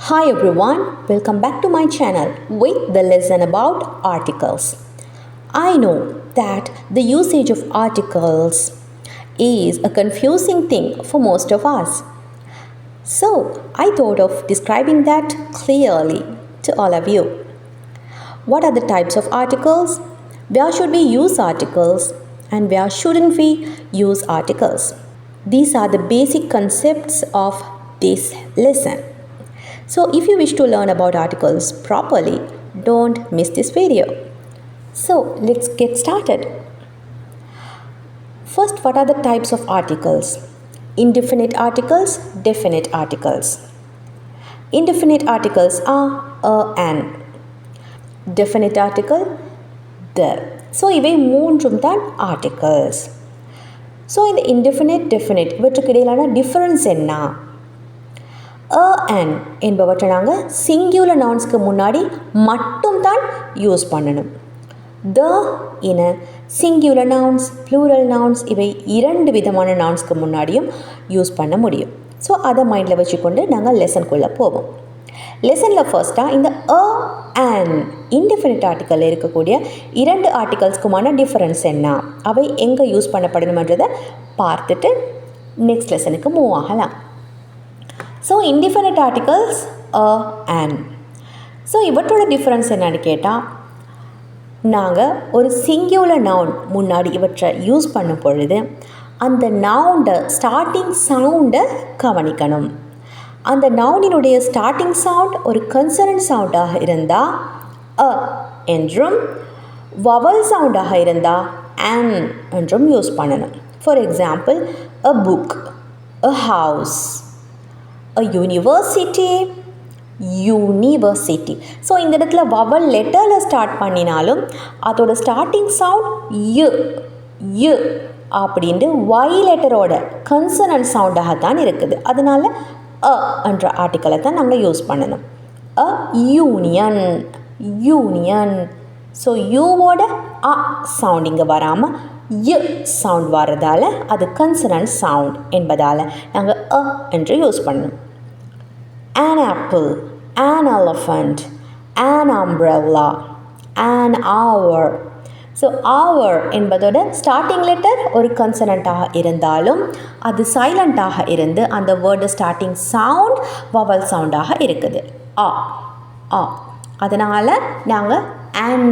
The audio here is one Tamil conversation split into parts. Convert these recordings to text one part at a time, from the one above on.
Hi everyone, welcome back to my channel with the lesson about articles. I know that the usage of articles is a confusing thing for most of us. So I thought of describing that clearly to all of you. What are the types of articles? Where should we use articles? And where shouldn't we use articles? These are the basic concepts of this lesson. So if you wish to learn about articles properly, don't miss this video. So let's get started. First, what are the types of articles? Indefinite articles, definite articles. Indefinite articles are an. Definite article, the. So இவை மூன்றும் தான் articles. So இந்த indefinite, definite இவற்றுக்கு இடையிலான difference என்ன? an என்பவற்றை நாங்கள் சிங்குலர் நவுன்ஸ்க்கு முன்னாடி மட்டும்தான் யூஸ் பண்ணணும். the இன சிங்குலர் நவுன்ஸ், ப்ளூரல் நவுன்ஸ் இவை இரண்டு விதமான நவுன்ஸ்க்கு முன்னாடியும் யூஸ் பண்ண முடியும். ஸோ அதை மைண்டில் வச்சுக்கொண்டு நாங்கள் லெசனுக்குள்ளே போவோம். லெசனில் ஃபர்ஸ்ட்டாக இந்த an இன்டெஃபினிட் ஆர்டிக்கலில் இருக்கக்கூடிய இரண்டு ஆர்டிகல்ஸ்க்குமான டிஃபரன்ஸ் என்ன, அவை எங்கே யூஸ் பண்ணப்படணுன்றதை பார்த்துட்டு நெக்ஸ்ட் லெசனுக்கு மூவ் ஆகலாம். So indefinite articles an. So இவற்றோட டிஃப்ரென்ஸ் என்னன்னு கேட்டால், நாங்கள் ஒரு சிங்குலர் நவுன் முன்னாடி இவற்றை யூஸ் பண்ணும் பொழுது அந்த நவுண்டை ஸ்டார்டிங் சவுண்டை கவனிக்கணும். அந்த நவுனினுடைய ஸ்டார்டிங் சவுண்ட் ஒரு கன்சனன்ட் சவுண்டாக இருந்தால் அ என்றும், வவல் சவுண்டாக இருந்தால் an என்றும் யூஸ் பண்ணணும். For example, a book, a house, a university, university. So இந்த இடத்துல வவல் லெட்டரில் ஸ்டார்ட் பண்ணினாலும் அதோட ஸ்டார்டிங் சவுண்ட் யு அப்படின்ட்டு ஒய் லெட்டரோட கன்சனன்ட் சவுண்டாக தான் இருக்குது. அதனால அ என்ற ஆர்டிக்கலை தான் நாங்கள் யூஸ் பண்ணணும். A union, union. ஸோ யூவோட அ சவுண்ட் இங்கே வராமல் யு சவுண்ட் வர்றதால அது கன்சனன்ட் சவுண்ட் என்பதால் நாங்கள் அ என்று யூஸ் பண்ணணும். An apple, an elephant, an umbrella, an hour. So hour என்பதோட ஸ்டார்டிங் லெட்டர் ஒரு கன்சனண்ட்டாக இருந்தாலும் அது சைலண்ட்டாக இருந்து அந்த வேர்டு ஸ்டார்டிங் சவுண்ட் வவல் சவுண்டாக இருக்குது. ஆ ஆ அதனால் நாங்கள் an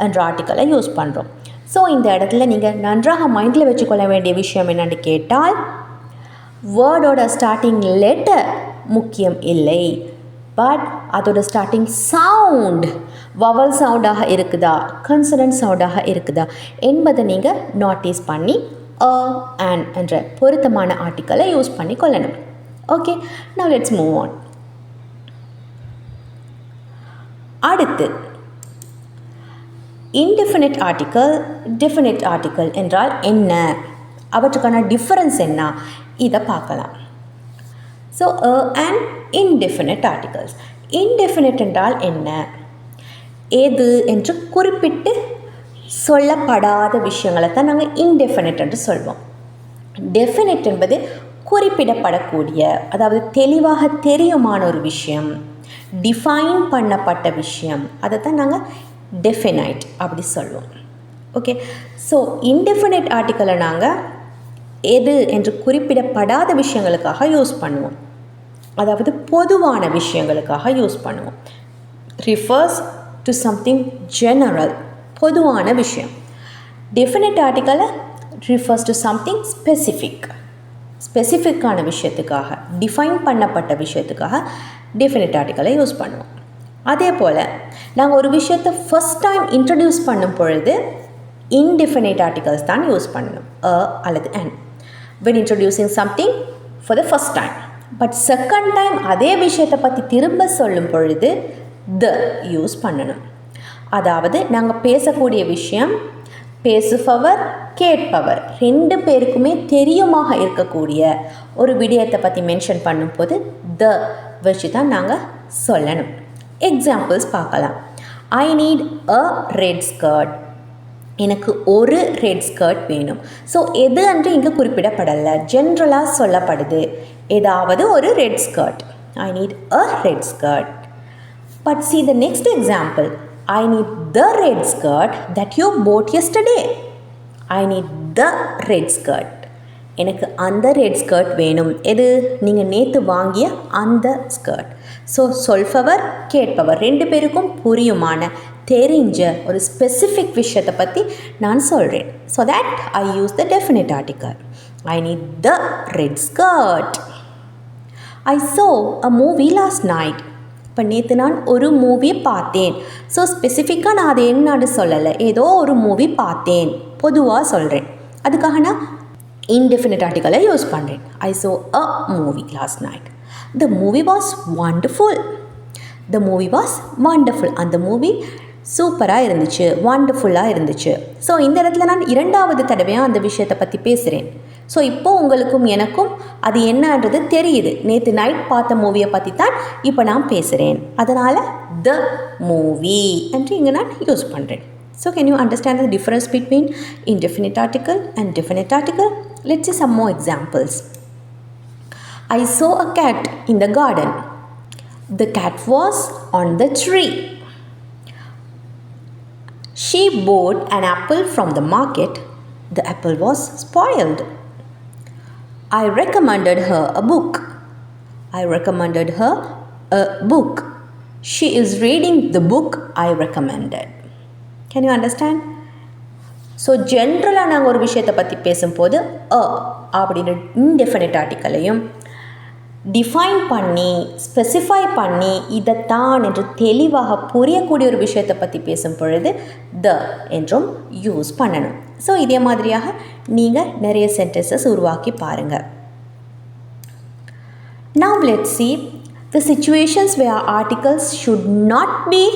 என்ற ஆர்டிக்கலை யூஸ் பண்ணுறோம். ஸோ இந்த இடத்துல நீங்கள் நன்றாக மைண்டில் வச்சுக்கொள்ள வேண்டிய விஷயம் என்னென்னு கேட்டால், வேர்டோட ஸ்டார்டிங் லெட்டர் முக்கியம் இல்லை, பட் அதோட ஸ்டார்டிங் சவுண்ட் வவல் சவுண்டாக இருக்குதா, கன்சனன்ட் சவுண்டாக இருக்குதா என்பதை நீங்கள் நோட்டீஸ் பண்ணி an என்ற பொருத்தமான ஆர்டிக்கலை யூஸ் பண்ணி கொள்ளணும். Okay, now let's move on. அடுத்து இன்டெஃபினிட் ஆர்டிக்கல், டெஃபினிட் ஆர்டிக்கல் என்றால் என்ன, அவற்றுக்கான டிஃபரன்ஸ் என்ன, இதை பார்க்கலாம். So an indefinite articles. Indefinite என்றால் என்ன? எது என்று குறிப்பிட்டு சொல்லப்படாத விஷயங்களை தான் நாங்கள் இன்டெஃபினிட் என்று சொல்வோம். டெஃபினிட் என்பது குறிப்பிடப்படக்கூடிய, அதாவது தெளிவாக தெரியுமான ஒரு விஷயம், டிஃபைன் பண்ணப்பட்ட விஷயம், அதை தான் நாங்கள் டெஃபினைட் அப்படி சொல்வோம். ஓகே, ஸோ இன்டெஃபினிட் ஆர்டிக்கலை நாங்கள் எது என்று குறிப்பிடப்படாத விஷயங்களுக்காக யூஸ் பண்ணுவோம், அதாவது பொதுவான விஷயங்களுக்காக யூஸ் பண்ணுவோம். ரிஃபர்ஸ் டு சம்திங் ஜெனரல், பொதுவான விஷயம். டெஃபினிட் ஆர்டிக்கலை ரிஃபர்ஸ் டு சம்திங் ஸ்பெசிஃபிக், ஸ்பெசிஃபிக்கான விஷயத்துக்காக, டிஃபைன் பண்ணப்பட்ட விஷயத்துக்காக டெஃபினிட் ஆர்டிக்கலை யூஸ் பண்ணுவோம். அதே போல் நாங்கள் ஒரு விஷயத்தை ஃபஸ்ட் டைம் இன்ட்ரடியூஸ் பண்ணும் பொழுது இன்டெஃபினைட் ஆர்டிகல்ஸ் தான் யூஸ் பண்ணணும், அல்லது an. when introducing something for the first time. But second time அதே விஷயத்தை பற்றி திரும்ப சொல்லும் பொழுது the யூஸ் பண்ணணும். அதாவது நாங்கள் பேசக்கூடிய விஷயம் பேசுபவர் கேட்பவர் ரெண்டு பேருக்குமே தெரியுமாக இருக்கக்கூடிய ஒரு விடயத்தை பற்றி மென்ஷன் பண்ணும்போது the வச்சு தான் நாங்கள் சொல்லணும். எக்ஸாம்பிள்ஸ் பார்க்கலாம். I need a red skirt. எனக்கு ஒரு ரெட் ஸ்கர்ட் வேணும். ஸோ எது என்று இங்கே குறிப்பிடப்படலை, ஜென்ரலாக சொல்லப்படுது ஏதாவது ஒரு red skirt. I need a red skirt. But see the next example. I need the red skirt that you bought yesterday. I need the red skirt. எனக்கு அந்த ரெட் ஸ்கர்ட் வேணும். எது? நீங்கள் நேற்று வாங்கிய அந்த ஸ்கர்ட். ஸோ சொல்பவர் கேட்பவர் ரெண்டு பேருக்கும் புரியுமான தெரிஞ்ச ஒரு ஸ்பெசிஃபிக் விஷயத்தை பற்றி நான் சொல்கிறேன். So that I use the definite article. I need the red skirt. I so a movie last night. இப்போ நேற்று நான் ஒரு மூவி பார்த்தேன். ஸோ ஸ்பெசிஃபிக்காக நான் அதை என்னன்னு சொல்லலை, ஏதோ ஒரு மூவி பார்த்தேன் பொதுவாக சொல்கிறேன். அதுக்காக நான் indefinite article use பண்ணுறேன். I saw a movie last night. The movie was wonderful. The movie was wonderful. அந்த மூவி சூப்பராக இருந்துச்சு, வண்டர்ஃபுல்லாக இருந்துச்சு. ஸோ இந்த இடத்துல நான் இரண்டாவது தடவையாக அந்த விஷயத்தை பற்றி பேசுகிறேன். ஸோ இப்போது உங்களுக்கும் எனக்கும் அது என்னன்றது தெரியுது. நேற்று நைட் பார்த்த மூவியை பற்றி தான் இப்போ நான் பேசுகிறேன். அதனால் த மூவி என்று இங்கே நான் யூஸ் பண்ணுறேன். So can you understand the difference between indefinite article and definite article? Let's see some more examples. I saw a cat in the garden. The cat was on the tree. She bought an apple from the market. The apple was spoiled. I recommended her a book. I recommended her a book. She is reading the book I recommended. Can you understand? So ஜென்ரலாக நாங்கள் ஒரு விஷயத்தை பற்றி பேசும்போது அப்படின்னு இன்டெஃபினிட் ஆர்டிக்கலையும் டிஃபைன் பண்ணி ஸ்பெசிஃபை பண்ணி இதைத்தான் என்று தெளிவாக புரியக்கூடிய ஒரு விஷயத்தை பற்றி பேசும் பொழுது த என்றும் யூஸ் பண்ணணும். ஸோ இதே மாதிரியாக நீங்கள் நிறைய சென்டென்சஸ் உருவாக்கி பாருங்கள். Now let's see the situations where articles should not be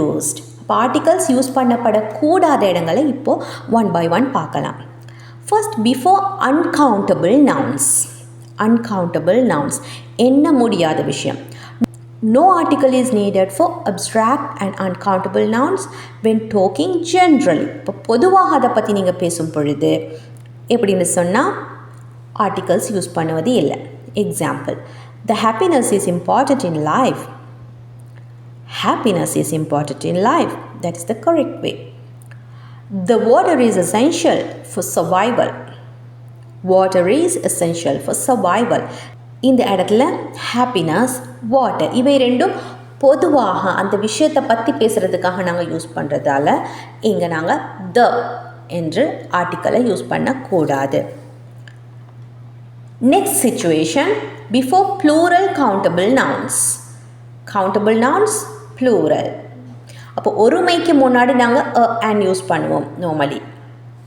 used. Particles use பண்ணப்படக்கூடாத இடங்களை இப்போது ஒன் பை ஒன் பார்க்கலாம். First, before uncountable nouns. Uncountable nouns எண்ண முடியாத விஷயம். No article is needed for abstract and uncountable nouns when talking generally. இப்போ பொதுவாக அதை பற்றி நீங்கள் பேசும் பொழுது எப்படின்னு சொன்னால் ஆர்டிகல்ஸ் யூஸ் பண்ணுவது இல்லை. Example, the happiness is important in life. Happiness is important in life. That is the correct way. The water is essential for survival. Water is essential for survival. இந்த இடத்துல ஹாப்பினஸ், வாட்டர் இவை ரெண்டும் பொதுவாக அந்த விஷயத்தை பற்றி பேசுகிறதுக்காக நாங்கள் யூஸ் பண்ணுறதால இங்கே நாங்கள் த என்று ஆர்டிக்கலை யூஸ் பண்ணக்கூடாது. Next situation, before plural countable nouns. Countable nouns plural. அப்போ ஒருமைக்கு முன்னாடி நாங்கள் அண்ட் யூஸ் பண்ணுவோம் நார்மலி.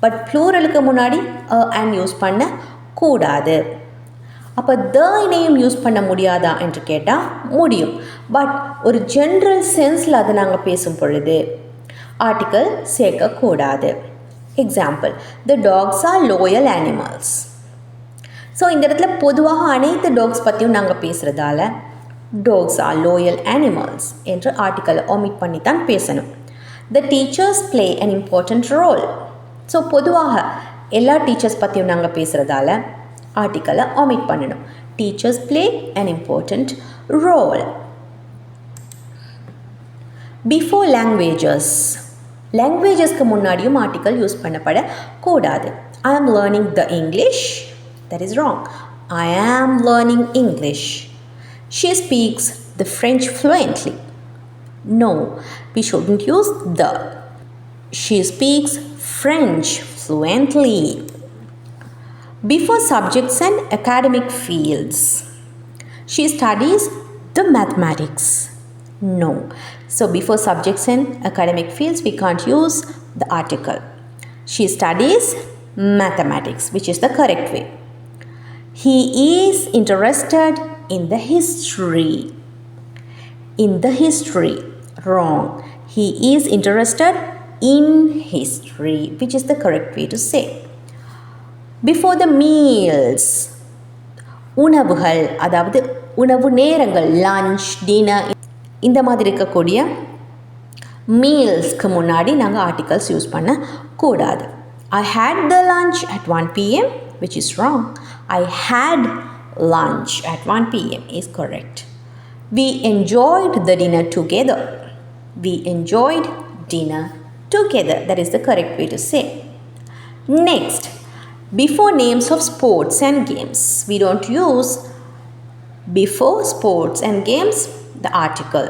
பட் ப்ளூரலுக்கு முன்னாடி அண்ட் யூஸ் பண்ணக்கூடாது. அப்போ த இணையும் யூஸ் பண்ண முடியாதா என்று கேட்டால் முடியும். பட் ஒரு ஜென்ரல் சென்ஸில் அதை நாங்கள் பேசும் பொழுது ஆர்டிக்கல் சேர்க்கக்கூடாது. Example, the dogs are loyal animals. So இந்த இடத்துல பொதுவாக அனைத்து டாக்ஸ் பற்றியும் நாங்கள் பேசுகிறதால dogs are loyal animals என்று ஆர்டிக்கலை ஒமிட் பண்ணி தான் பேசணும். The teachers play an important role. So பொதுவாக எல்லா டீச்சர்ஸ் பற்றியும் நாங்கள் பேசுகிறதால ஆர்டிக்கலை ஒமிட் பண்ணணும். Teachers play an important role. Before languages. லாங்குவேஜஸ்க்கு முன்னாடியும் ஆர்டிக்கல் யூஸ் பண்ணப்படக்கூடாது. I am learning the English. That is wrong. I am learning English. She speaks the French fluently. No, we shouldn't use the. She speaks French fluently. Before subjects and academic fields. She studies the mathematics. No. So before subjects and academic fields, we can't use the article. She studies mathematics, which is the correct way. He is interested in the history. In the history. Wrong. He is interested in history, which is the correct way to say. Before the meals. உணவுகள், அதாவது உணவு நேரங்கள், லஞ்ச், டின்னர், இந்த மாதிரி இருக்கக்கூடிய மீல்ஸ்க்கு முன்னாடி நாங்கள் ஆர்டிகல்ஸ் யூஸ் பண்ணக்கூடாது. I had the lunch at 1 p.m., which is wrong. I had lunch at 1 p.m. is correct. We enjoyed the dinner together. We enjoyed dinner together. That is the correct way to say. Next, before names of sports and games, we don't use before sports and games the article.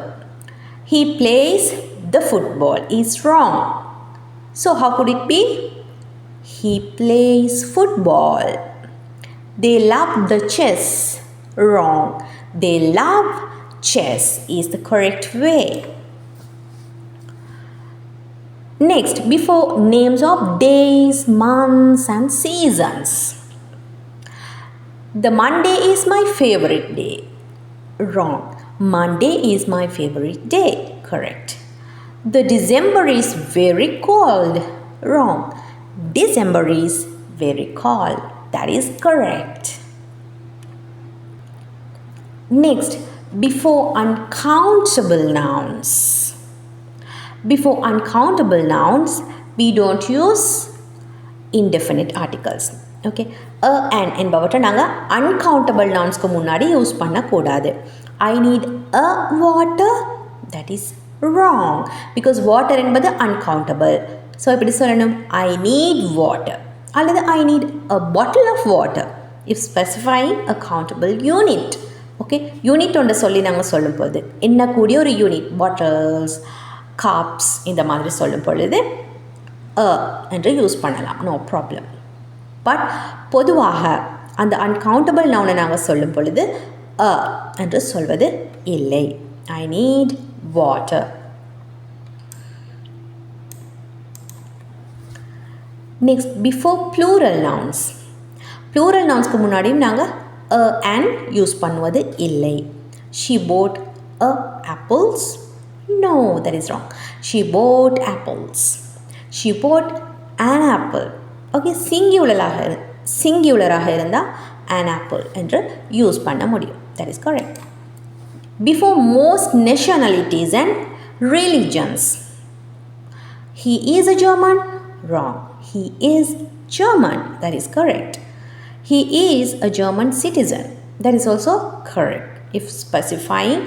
He plays the football is wrong. So how could it be? He plays football. They love the chess. Wrong. They love chess is the correct way. Next, before names of days, months and seasons. The Monday is my favorite day. Wrong. Monday is my favorite day. Correct. The December is very cold. Wrong. December is very cold. That is correct. Next, before uncountable nouns. Before uncountable nouns, we don't use indefinite articles. Okay, and என்பவற்றை நாங்கள் uncountable nounsக்கு முன்னாடி யூஸ் பண்ணக்கூடாது. I need a water. That is wrong because water என்பது uncountable. ஸோ எப்படி சொல்லணும்? I need water அல்லது I need a bottle of water if specifying a countable unit. Okay, unit ஒன்று சொல்லி நாங்கள் சொல்லும் போது எண்ணக்கூடிய ஒரு யூனிட், பாட்டில்ஸ், கப்ஸ் இந்த மாதிரி சொல்லும் பொழுது என்று யூஸ் பண்ணலாம், நோ ப்ராப்ளம். பட் பொதுவாக அந்த அன்கவுண்டபிள் நவுனை நாங்கள் சொல்லும் பொழுது என்று சொல்வது இல்லை. I need water. Next, before plural nouns. Plural நவுன்ஸ்க்கு முன்னாடியும் நாங்கள் அண்ட் யூஸ் பண்ணுவது இல்லை. She bought apples. No, that is wrong. She bought apples. She bought an apple. Okay, சிங்குலராக இருந்தால் an apple என்று யூஸ் பண்ண முடியும். That is correct. Before most nationalities and religions. He is a German. Wrong. He is German. That is correct. He is a German citizen. That is also correct if specifying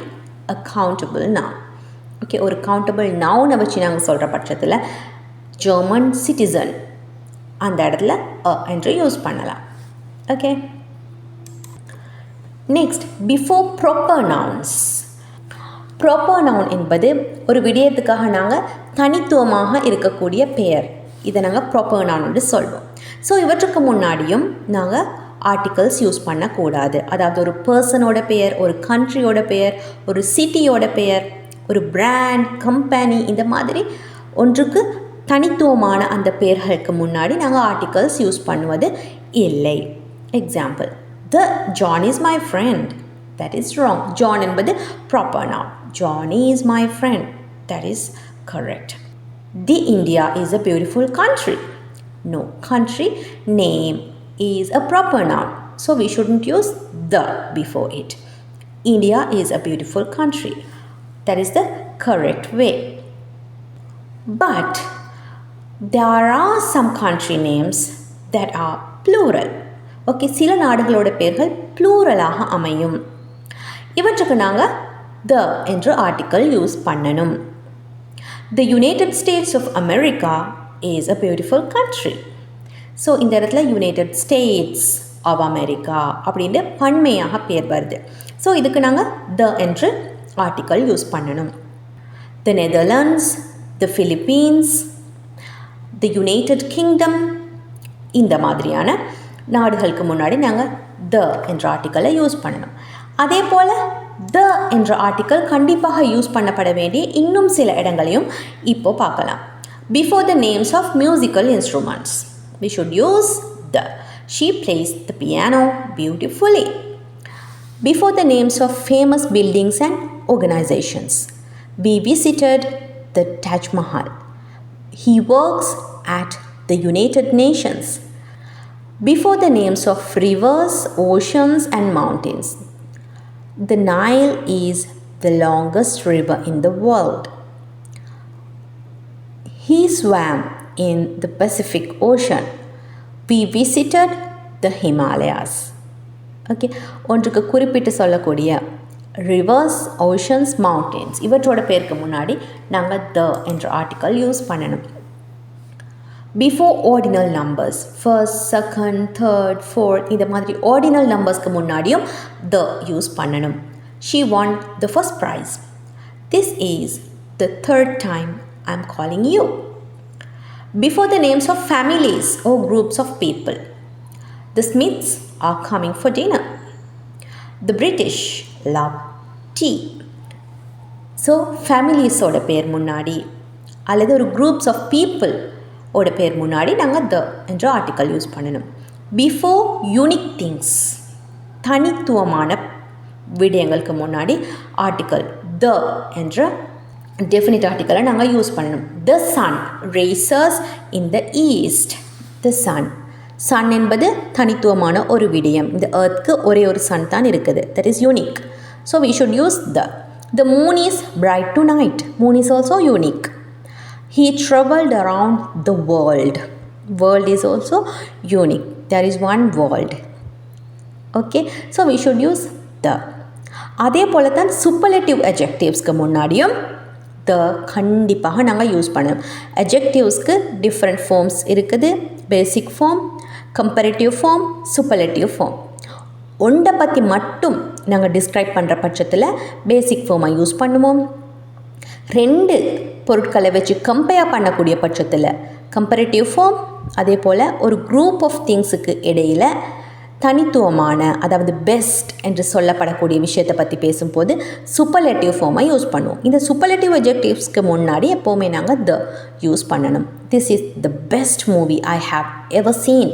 a countable noun. Okay, ஒரு கவுண்டபிள் நவுனை வச்சு நாங்கள் சொல்கிற பட்சத்தில் ஜெர்மன் சிட்டிசன் அந்த இடத்துல என்று யூஸ் பண்ணலாம். Okay, next, before proper nouns. Proper noun என்பது ஒரு விடயத்துக்காக நாங்கள் தனித்துவமாக இருக்கக்கூடிய பெயர், இதை நாங்கள் ப்ராப்பர் நவுன் என்று சொல்வோம். ஸோ இவற்றுக்கு முன்னாடியும் நாங்கள் ஆர்டிகல்ஸ் யூஸ் பண்ணக்கூடாது. அதாவது ஒரு பர்சனோட பெயர், ஒரு கண்ட்ரியோட பெயர், ஒரு சிட்டியோட பெயர், ஒரு பிராண்ட், கம்பெனி, இந்த மாதிரி ஒன்றுக்கு தனித்துவமான அந்த பெயர்களுக்கு முன்னாடி நாங்கள் ஆர்டிகல்ஸ் யூஸ் பண்ணுவது இல்லை. Example, the John is my friend. That is wrong. John என்பது proper noun. John is my friend. That is correct. The India is a beautiful country. No, country name is a proper noun, so we shouldn't use the before it. India is a beautiful country. That is the correct way. But there are some country names that are plural. Okay, சில நாடுகளோட பெயர்கள் ப்ளூரலாக அமையும். இவற்றுக்கு நாங்கள் the என்ற ஆர்டிக்கல் யூஸ் பண்ணணும். The United States of America is a beautiful country. So இந்த இடத்துல யுனைடெட் ஸ்டேட்ஸ் ஆஃப் அமெரிக்கா அப்படின்ட்டு பன்மையாக பேர் வருது. ஸோ இதுக்கு நாங்கள் த என்று ஆர்டிக்கல் யூஸ் பண்ணணும். த நெதர்லாண்ட்ஸ், த ஃபிலிப்பீன்ஸ், த யுனைடெட் கிங்டம், இந்த மாதிரியான நாடுகளுக்கு முன்னாடி நாங்கள் த என்ற ஆர்டிக்கலை யூஸ் பண்ணணும். அதே போல் த என்ற ஆர்டிக்கல் கண்டிப்பாக யூஸ் பண்ணப்பட வேண்டிய இன்னும் சில இடங்களையும் இப்போ பார்க்கலாம். Before the names of musical instruments, we should use the. She plays the piano beautifully. Before the names of famous buildings and organizations, we visited the Taj Mahal. He works at the United Nations. Before the names of rivers, oceans and mountains, the Nile is the longest river in the world. He swam in the Pacific Ocean. We visited the Himalayas. Okay, ஒன்றுக்கு குறிப்பிட்டு சொல்லக்கூடிய rivers, oceans, mountains. இவற்றோட பேருக்கு முன்னாடி நாங்கள் the என்ற ஆர்டிக்கல் யூஸ் பண்ணணும். Before ordinal numbers, first, second, third, fourth, இந்த மாதிரி ordinal numbersக்கு முன்னாடியும் the யூஸ் பண்ணணும். She won the first prize. This is the third time I'm calling you. Before the names of families or groups of people. The Smiths are coming for dinner. The British love tea. So ஃபேமிலிஸோட பேர் முன்னாடி அல்லது ஒரு குரூப்ஸ் ஆஃப் பீப்புள் ஓட பேர் முன்னாடி நாங்கள் த என்ற ஆர்டிக்கல் யூஸ் பண்ணணும். பிஃபோர் யூனிக் திங்ஸ், தனித்துவமான விடயங்களுக்கு முன்னாடி ஆர்டிக்கல் த என்ற டெஃபினிட் ஆர்டிக்கலை நாங்கள் யூஸ் பண்ணணும். த சன் ரேசர்ஸ் இன் த ஈஸ்ட். த சன், சன் என்பது தனித்துவமான ஒரு விடயம். இந்த எர்த்துக்கு ஒரே ஒரு சன் தான் இருக்குது, that is unique. So we should use the. The moon is bright tonight. Moon is also unique. He traveled around the world. World is also unique. There is one world. Okay, so we should use the. அதே போல தான் சூப்பர்லேட்டிவ் அட்ஜெக்டிவ்ஸ்க்கு முன்னாடியும் த கண்டிப்பாக நாங்கள் யூஸ் பண்ணணும். அட்ஜெக்டிவ்ஸ்க்கு டிஃப்ரெண்ட் ஃபார்ம்ஸ் இருக்குது. Basic form, comparative form, superlative form. ஒன்றை பற்றி மட்டும் நாங்கள் டிஸ்கிரைப் பண்ணுற பட்சத்தில் பேசிக் ஃபார்மை யூஸ் பண்ணுவோம். ரெண்டு பொருட்களை வச்சு கம்பேர் பண்ணக்கூடிய பட்சத்தில் கம்பேரிட்டிவ் ஃபார்ம், அதே போல் ஒரு குரூப் ஆஃப் திங்ஸுக்கு இடையில் தனித்துவமான, அதாவது பெஸ்ட் என்று சொல்லப்படக்கூடிய விஷயத்தை பற்றி பேசும்போது சூப்பர்லேட்டிவ் ஃபார்மை யூஸ் பண்ணுவோம். இந்த சூப்பர்லேட்டிவ் அட்ஜெக்டிவ்ஸ்க்கு முன்னாடி எப்போவுமே நாங்கள் த யூஸ் பண்ணணும். This is the best movie I have ever seen.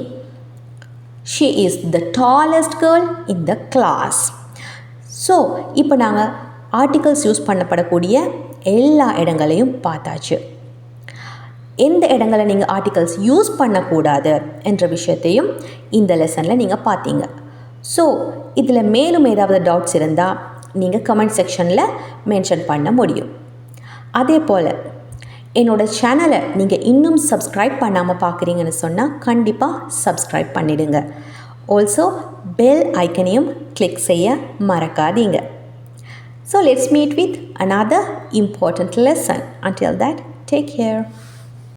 She is the tallest girl in the class. So இப்போ நாங்கள் ஆர்டிகல்ஸ் யூஸ் பண்ணப்படக்கூடிய எல்லா இடங்களையும் பார்த்தாச்சு. எந்த இடங்களை நீங்கள் ஆர்டிகல்ஸ் யூஸ் பண்ணக்கூடாது என்ற விஷயத்தையும் இந்த லெசனில் நீங்கள் பார்த்தீங்க. ஸோ இதில் மேலும் ஏதாவது டவுட்ஸ் இருந்தால் நீங்கள் கமெண்ட் செக்ஷனில் மென்ஷன் பண்ண முடியும். அதே போல் என்னோடய சேனலை நீங்கள் இன்னும் சப்ஸ்கிரைப் பண்ணாமல் பார்க்குறீங்கன்னு சொன்னால் கண்டிப்பாக சப்ஸ்கிரைப் பண்ணிவிடுங்க. ஆல்சோ பெல் ஐக்கனையும் கிளிக் செய்ய மறக்காதீங்க. So let's meet with another important lesson. Until that, take care.